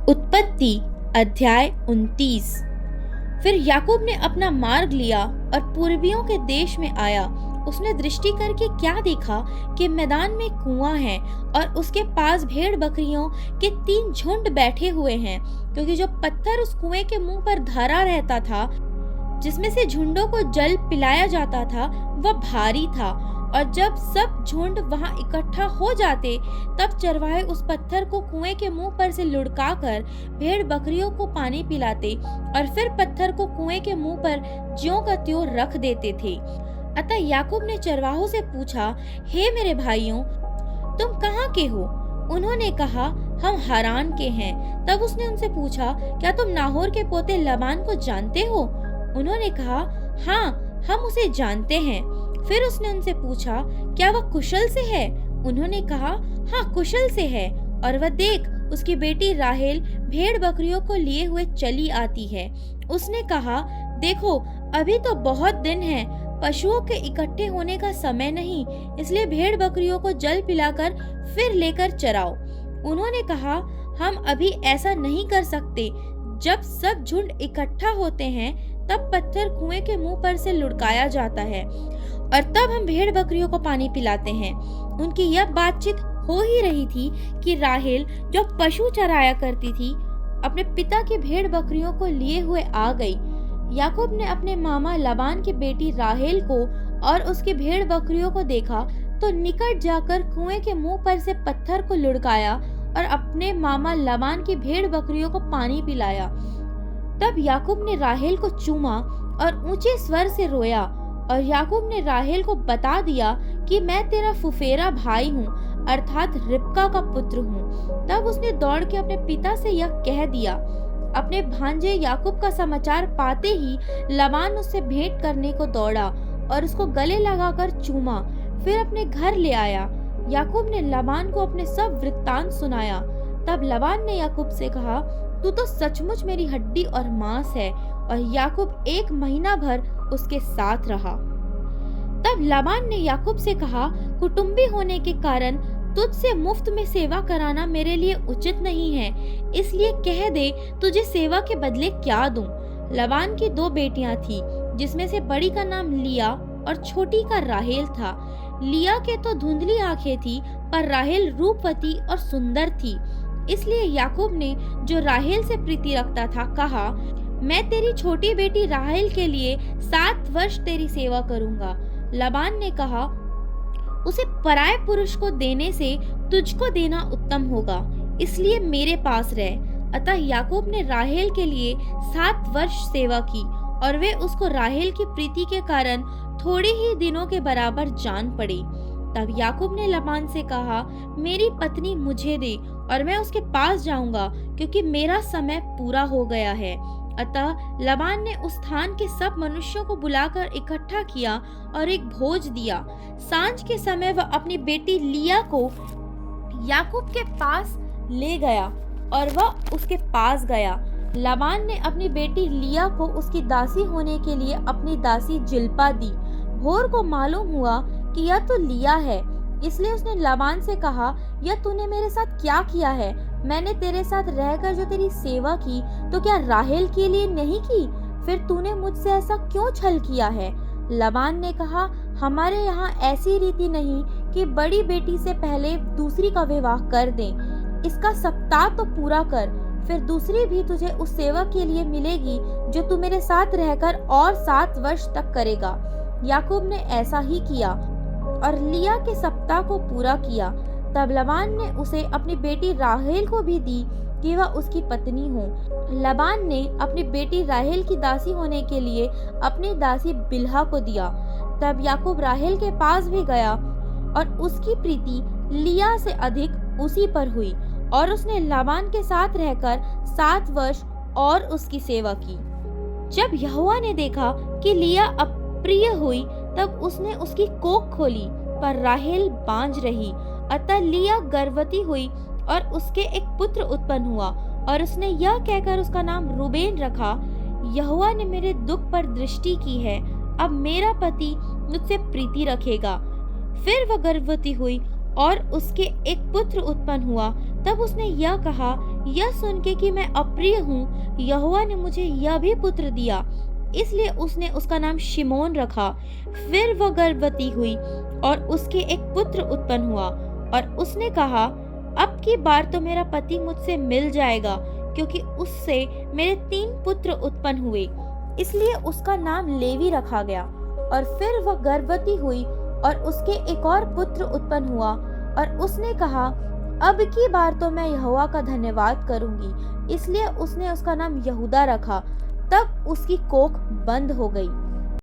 उत्पत्ति अध्याय 29। फिर याकूब ने अपना मार्ग लिया और पूर्वियों के देश में आया। उसने दृष्टि करके क्या देखा कि मैदान में कुआं है और उसके पास भेड़ बकरियों के 3 झुंड बैठे हुए हैं, क्योंकि जो पत्थर उस कुएं के मुंह पर धरा रहता था, जिसमें से झुंडों को जल पिलाया जाता था, वह भारी था। और जब सब झुंड वहां इकट्ठा हो जाते, तब चरवाहे उस पत्थर को कुएं के मुंह पर से लुढ़काकर भेड़ बकरियों को पानी पिलाते और फिर पत्थर को कुएं के मुंह पर ज्यों का त्यों रख देते थे। अतः याकूब ने चरवाहों से पूछा, हे मेरे भाइयों, तुम कहाँ के हो? उन्होंने कहा, हम हारान के हैं। तब उसने उनसे पूछा, क्या तुम नाहोर के पोते लबान को जानते हो? उन्होंने कहा, हाँ, हम उसे जानते हैं। फिर उसने उनसे पूछा, क्या वह कुशल से है? उन्होंने कहा, हाँ, कुशल से है। और वह देख, उसकी बेटी राहेल भेड़ बकरियों को लिए हुए चली आती है। उसने कहा, देखो, अभी तो बहुत दिन है, पशुओं के इकट्ठे होने का समय नहीं, इसलिए भेड़ बकरियों को जल पिलाकर फिर लेकर चराओ। उन्होंने कहा, हम अभी ऐसा नहीं कर सकते। जब सब झुंड इकट्ठा होते हैं, तब पत्थर कुएं के मुंह पर से लुढ़काया जाता है और तब हम भेड़ बकरियों को पानी पिलाते हैं। उनकी यह बातचीत हो ही रही थी कि राहेल, जो पशु चराया करती थी, अपने पिता की भेड़ बकरियों को लिए हुए आ गई। याकूब ने अपने मामा लबान की बेटी राहेल को और उसकी भेड़ बकरियों को देखा, तो निकट जाकर कुएं के मुंह पर से पत्थर को लुढ़काया और अपने मामा लबान की भेड़ बकरियों को पानी पिलाया। तब याकूब ने राहेल को चूमा और ऊंचे स्वर से रोया। और याकूब ने राहेल को बता दिया कि मैं तेरा फुफेरा भाई हूँ, अर्थात रिबका का पुत्र हूँ। तब उसने दौड़ के अपने पिता से यह कह दिया। अपने भांजे याकूब का समाचार पाते ही लबान उससे भेंट करने को दौड़ा और उसको गले लगाकर चूमा, फिर अपने घर ले आया। याकूब ने लबान को अपने सब वृत्तांत सुनाया। तब लबान ने याकूब से कहा, तू तो सचमुच मेरी हड्डी और मांस है। और याकूब 1 महीना भर उसके साथ रहा। तब लबान ने याकूब से कहा, कुटुंबी होने के कारण तुझसे मुफ्त में सेवा कराना मेरे लिए उचित नहीं है, इसलिए कह दे तुझे सेवा के बदले क्या दूं। लबान की 2 बेटियां थी, जिसमें से बड़ी का नाम लिया और छोटी का राहेल था। लिया के तो धुंधली आंखें थी, पर राहेल रूपवती और सुंदर थी। इसलिए याकूब ने, जो राहेल से प्रीति रखता था, कहा, मैं तेरी छोटी बेटी राहेल के लिए 7 वर्ष तेरी सेवा करूंगा। लबान ने कहा, उसे पराये पुरुष को देने से तुझको देना उत्तम होगा, इसलिए मेरे पास रह। अतः याकूब ने राहेल के लिए 7 वर्ष सेवा की और वे उसको राहेल की प्रीति के कारण थोड़े ही दिनों के बराबर जान पड़े। तब याकूब ने लबान से कहा, मेरी पत्नी मुझे दे और मैं उसके पास जाऊंगा, क्योंकि मेरा समय पूरा हो गया है। अतः लबान ने उस स्थान के सब मनुष्यों को बुलाकर इकट्ठा किया और एक भोज दिया। सांझ के समय वह अपनी बेटी लिया को याकूब के पास ले गया और वह उसके पास गया। लबान ने अपनी बेटी लिया को उसकी दासी होने के लिए अपनी दासी जिल्पा दी। भोर को मालूम हुआ कि यह तो लिया है, इसलिए उसने लबान से कहा, यह तूने मेरे साथ क्या किया है? मैंने तेरे साथ रहकर जो तेरी सेवा की, तो क्या राहेल के लिए नहीं की? फिर तूने मुझसे ऐसा क्यों छल किया है? लबान ने कहा, हमारे यहाँ ऐसी रीति नहीं कि बड़ी बेटी से पहले दूसरी का विवाह कर दें। इसका सप्ताह तो पूरा कर, फिर दूसरी भी तुझे उस सेवा के लिए मिलेगी जो तू मेरे साथ रहकर और 7 वर्ष तक करेगा। याकूब ने ऐसा ही किया और लिया के सप्ताह को पूरा किया। तब लबान ने उसे अपनी बेटी राहेल को भी दी कि वह उसकी पत्नी हो। लबान ने अपनी बेटी राहेल की दासी होने के लिए अपनी दासी बिल्हा को दिया। तब याकूब राहेल के पास भी गया और उसकी प्रीति लिया से अधिक उसी पर हुई और उसने लबान के साथ रहकर 7 वर्ष और उसकी सेवा की। जब यहोवा ने देखा कि लिया अप्रिय हुई, तब उसने उसकी कोख खोली, पर राहेल बांझ रही। अतः लिया गर्भवती हुई और उसके एक पुत्र उत्पन्न हुआ और उसने यह कहकर उसका नाम रूबेन रखा, यहोवा ने मेरे दुख पर दृष्टि की है, अब मेरा पति मुझसे प्रीति रखेगा। फिर वह गर्भवती हुई और उसके एक पुत्र उत्पन्न हुआ। तब उसने यह कहा, यह सुन के कि मैं अप्रिय हूँ, यहोवा ने मुझे यह भी पुत्र दिया, इसलिए उसने उसका नाम शिमोन रखा। फिर वह गर्भवती हुई और उसके एक पुत्र उत्पन्न हुआ, और उसने कहा, अब की बार तो मेरा पति मुझसे मिल जाएगा, क्योंकि उससे मेरे 3 पुत्र उत्पन्न हुए। इसलिए उसका नाम लेवी रखा गया। और फिर वह गर्भवती हुई और उसके एक और पुत्र उत्पन्न हुआ, और उसने कहा, अब की बार तो मैं यहोवा का धन्यवाद करूंगी। इसलिए उसने उसका नाम यहूदा रखा। तब उसकी कोख बंद हो गई।